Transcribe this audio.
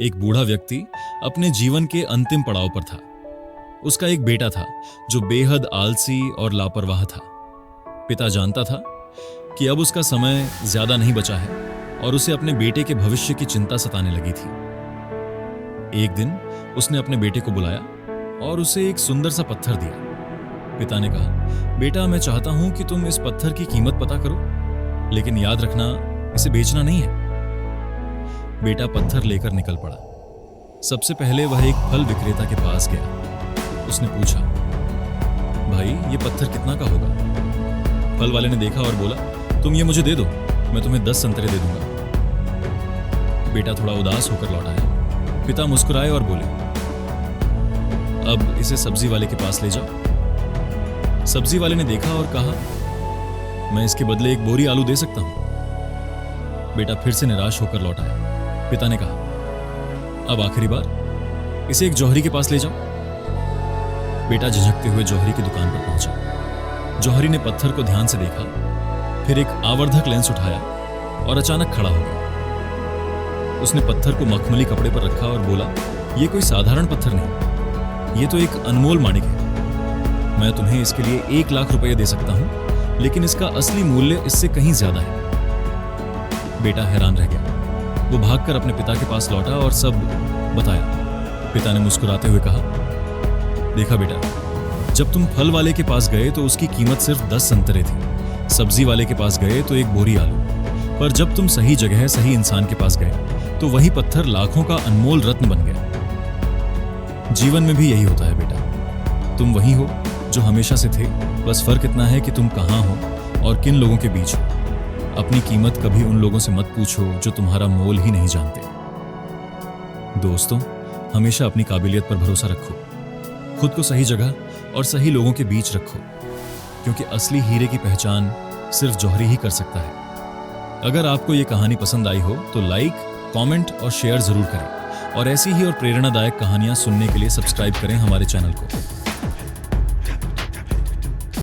एक बूढ़ा व्यक्ति अपने जीवन के अंतिम पड़ाव पर था। उसका एक बेटा था जो बेहद आलसी और लापरवाह था। पिता जानता था कि अब उसका समय ज्यादा नहीं बचा है और उसे अपने बेटे के भविष्य की चिंता सताने लगी थी। एक दिन उसने अपने बेटे को बुलाया और उसे एक सुंदर सा पत्थर दिया। पिता ने कहा, बेटा मैं चाहता हूं कि तुम इस पत्थर की कीमत पता करो, लेकिन याद रखना इसे बेचना नहीं है। बेटा पत्थर लेकर निकल पड़ा। सबसे पहले वह एक फल विक्रेता के पास गया। उसने पूछा, भाई ये पत्थर कितना का होगा? फल वाले ने देखा और बोला, तुम ये मुझे दे दो, मैं तुम्हें 10 संतरे दे दूंगा। बेटा थोड़ा उदास होकर लौट आया। पिता मुस्कुराए और बोले, अब इसे सब्जी वाले के पास ले जाओ। सब्जी वाले ने देखा और कहा, मैं इसके बदले एक बोरी आलू दे सकता हूं। बेटा फिर से निराश होकर लौट आया। पिता ने कहा, अब आखिरी बार इसे एक जौहरी के पास ले जाओ। बेटा झिझकते हुए जौहरी की दुकान पर पहुंचा। जौहरी ने पत्थर को ध्यान से देखा, फिर एक आवर्धक लेंस उठाया और अचानक खड़ा हो गया। उसने पत्थर को मखमली कपड़े पर रखा और बोला, यह कोई साधारण पत्थर नहीं, यह तो एक अनमोल माणिक है। मैं तुम्हें इसके लिए 1 लाख रुपए दे सकता हूं, लेकिन इसका असली मूल्य इससे कहीं ज्यादा है। बेटा हैरान रह गया। वो भागकर अपने पिता के पास लौटा और सब बताया। पिता ने मुस्कुराते हुए कहा, देखा बेटा, जब तुम फल वाले के पास गए तो उसकी कीमत सिर्फ 10 संतरे थी। सब्जी वाले के पास गए तो एक बोरी आलू। पर जब तुम सही जगह सही इंसान के पास गए तो वही पत्थर लाखों का अनमोल रत्न बन गया। जीवन में भी यही होता है बेटा, तुम वही हो जो हमेशा से थे, बस फर्क इतना है कि तुम कहां हो और किन लोगों के बीच हो। अपनी कीमत कभी उन लोगों से मत पूछो जो तुम्हारा मोल ही नहीं जानते। दोस्तों, हमेशा अपनी काबिलियत पर भरोसा रखो, खुद को सही जगह और सही लोगों के बीच रखो, क्योंकि असली हीरे की पहचान सिर्फ जौहरी ही कर सकता है। अगर आपको ये कहानी पसंद आई हो तो लाइक, कमेंट और शेयर जरूर करें और ऐसी ही और प्रेरणादायक कहानियां सुनने के लिए सब्सक्राइब करें हमारे चैनल को।